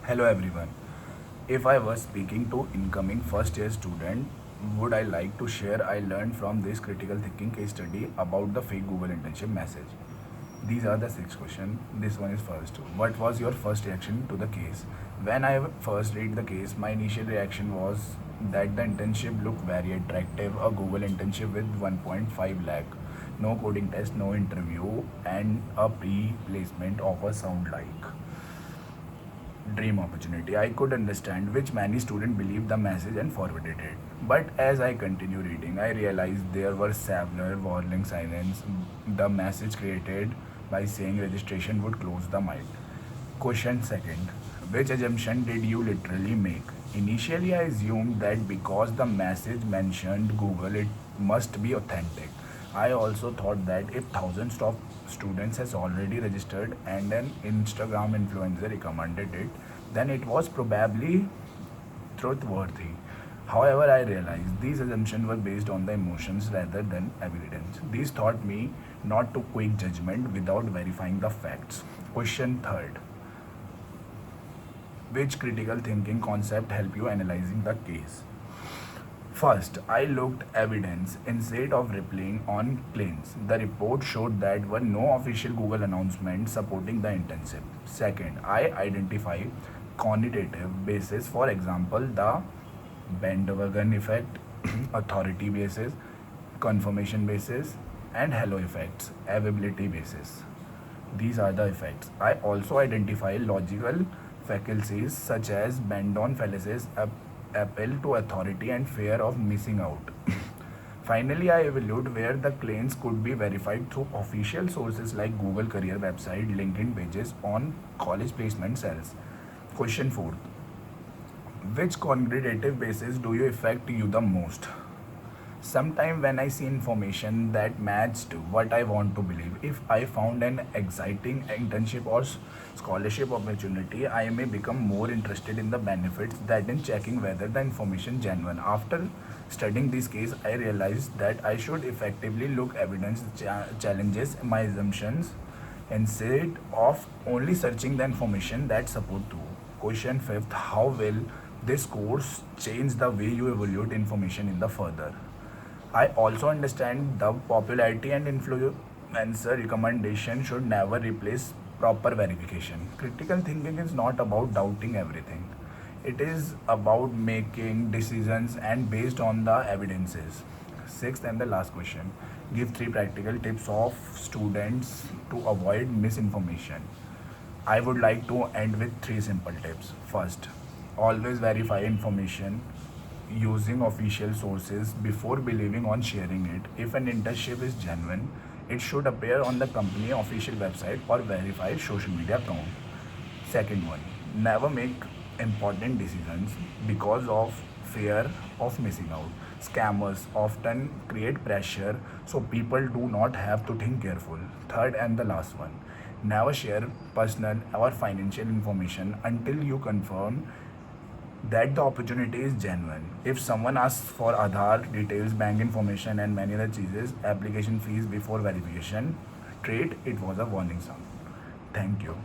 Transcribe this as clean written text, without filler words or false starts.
Hello everyone. If I was speaking to incoming first year student, would I like to share I learned from this critical thinking case study about the fake Google internship message. These are the 6 questions. This one is first. What was your first reaction to the case? When I first read the case, my initial reaction was that the internship looked very attractive. A Google internship with 1.5 lakh, no coding test, no interview, and a pre-placement offer sound like dream opportunity. I could understand which many students believed the message and forwarded it. But as I continue reading, I realized there were several warning signs. The message created by saying registration would close the mind. Question second. Which assumption did you literally make? Initially, I assumed that because the message mentioned Google, it must be authentic. I also thought that if thousands of students has already registered and an Instagram influencer recommended it, then it was probably truthworthy. However, I realized these assumptions were based on the emotions rather than evidence. These taught me not to quick judgment without verifying the facts. Question third. Which critical thinking concept help you analyzing the case? First, I looked evidence instead of replying on claims. The report showed that were no official Google announcement supporting the internship. Second, I identified quantitative basis, for example, the bandwagon effect, authority basis, confirmation basis, and halo effects, availability basis. These are the effects. I also identify logical fallacies such as bend-on fallacies, appeal to authority, and fear of missing out. Finally, I evaluate where the claims could be verified through official sources like Google career website, LinkedIn pages, on college placement cells. Question 4. Which cognitive basis do you affect you the most? Sometime when I see information that matched what I want to believe, if I found an exciting internship or scholarship opportunity, I may become more interested in the benefits than in checking whether the information genuine. After studying this case, I realized that I should effectively look evidence challenges my assumptions instead of only searching the information that support to. Question fifth, how will this course change the way you evaluate information in the further? I also understand the popularity and influencer recommendation should never replace proper verification. Critical thinking is not about doubting everything. It is about making decisions and based on the evidences. Sixth and the last question. Give 3 practical tips of students to avoid misinformation. I would like to end with 3 simple tips. First, always verify information using official sources before believing on sharing it. If an internship is genuine, it should appear on the company official website or verified social media account. Second one, never make important decisions because of fear of missing out. Scammers often create pressure so people do not have to think careful. Third and the last one, never share personal or financial information until you confirm that the opportunity is genuine. If someone asks for Aadhaar details, bank information, and many other cheeses, application fees before verification, treat it was a warning sign. Thank you.